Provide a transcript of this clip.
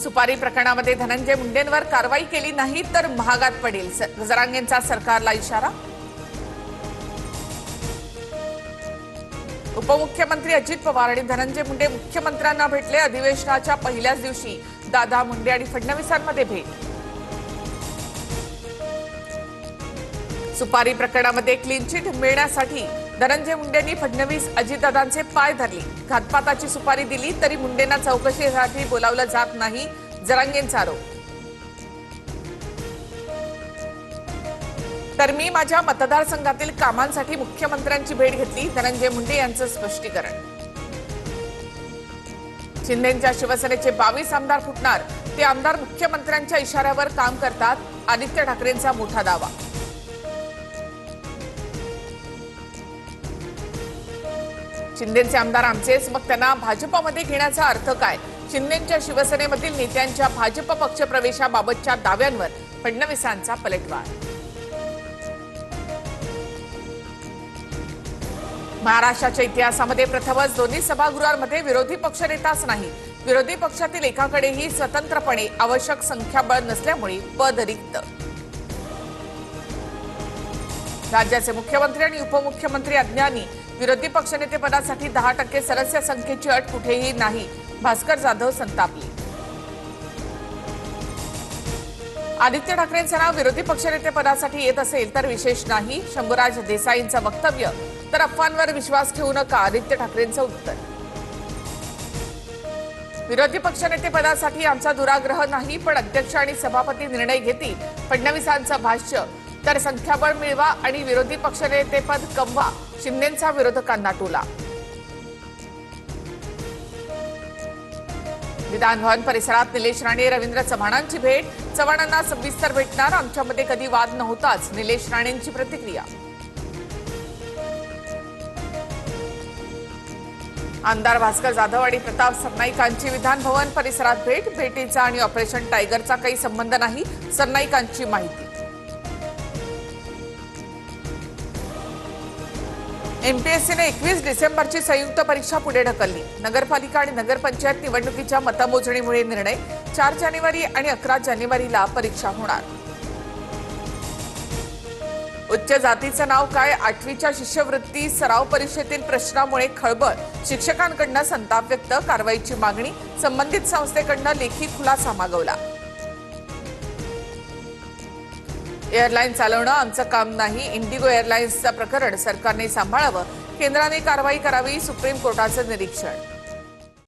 सुपारी प्रकरणामध्ये धनंजय मुंडेंवर कारवाई केली नाही तर महागात पडेल, जरांगेंचा सरकारला इशारा। उपमुख्यमंत्री अजित पवार आणि धनंजय मुंडे मुख्यमंत्र्यांना भेटले। अधिवेशनाच्या पहिल्याच दिवशी दादा मुंडे आणि फडणवीसांमध्ये भेट। सुपारी प्रकरणामध्ये क्लीन चिट मिळण्यासाठी धनंजय मुंडेंनी फडणवीस अजितदादांचे पाय धरले। घातपाताची सुपारी दिली तरी मुंडेंना चौकशीसाठी बोलावलं जात नाही, जरांगेंचा आरोप। तर मी माझ्या मतदारसंघातील कामांसाठी मुख्यमंत्र्यांची भेट घेतली, धनंजय मुंडे यांचं स्पष्टीकरण। शिंदेंच्या शिवसेनेचे 22 आमदार फुटणार, ते आमदार मुख्यमंत्र्यांच्या इशाऱ्यावर काम करतात, आदित्य ठाकरेंचा मोठा दावा। शिंदेचे आमदार आमचेच, मग त्यांना भाजपमध्ये घेण्याचा अर्थ काय? शिंदेच्या शिवसेनेमधील नेत्यांच्या भाजप पक्ष प्रवेशाबाबतच्या दाव्यांवर फडणवीसांचा पलटवार। महाराष्ट्राच्या इतिहासामध्ये प्रथमच दोन्ही सभागृहांमध्ये विरोधी पक्षनेताच नाही। विरोधी पक्षातील एकाकडेही स्वतंत्रपणे आवश्यक संख्याबळ नसल्यामुळे पद रिक्त। राज्याचे मुख्यमंत्री आणि उपमुख्यमंत्री अज्ञानी, विरोधी पक्षनेतेपदासाठी 10% सदस्य संख्येची अट कुठेही नाही, भास्कर जाधव संतापले। आदित्य ठाकरेंचं नाव विरोधी पक्षनेतेपदासाठी येत असेल तर विशेष नाही, शंभूराज देसाईंचं वक्तव्य। तर अफवांवर विश्वास ठेवू नका, आदित्य ठाकरेंचं उत्तर। विरोधी पक्षनेतेपदासाठी आमचा दुराग्रह नाही, पण अध्यक्ष आणि सभापती निर्णय घेतील, फडणवीसांचं भाष्य। तर संख्याबळ मिळवा आणि विरोधी पक्षनेतेपद कमवा, शिंदेंचा विरोधकांना टोला। विधान भवन परिसरात निलेश राणे रवींद्र चव्हाणांची भेट, चव्हाणांना सविस्तर भेटणार, आमच्यामध्ये कधी वाद नव्हताच, निलेश राणेंची प्रतिक्रिया। आमदार भास्कर जाधव आणि प्रताप सरनाईकांची विधान भवन परिसरात भेट, भेटीचा आणि ऑपरेशन टायगरचा काही संबंध नाही, सरनाईकांची माहिती। एमपीएससीने 21 डिसेंबरची संयुक्त परीक्षा पुढे ढकलली। नगरपालिका आणि नगरपंचायत निवडणुकीच्या मतमोजणीमुळे निर्णय, 4 जानेवारी आणि 11 जानेवारीला परीक्षा होणार। उच्च जातीचं नाव काय? 8वीच्या शिष्यवृत्ती सराव परीक्षेतील प्रश्नामुळे खळबळ, शिक्षकांकडून संताप व्यक्त, कारवाईची मागणी, संबंधित संस्थेकडून लेखी खुलासा मागवला। एअरलाईन चालवणं आमचं काम नाही, इंडिगो एअरलाइन्सचं प्रकरण सरकारने सांभाळावं, केंद्राने कारवाई करावी, सुप्रीम कोर्टाचं निरीक्षण।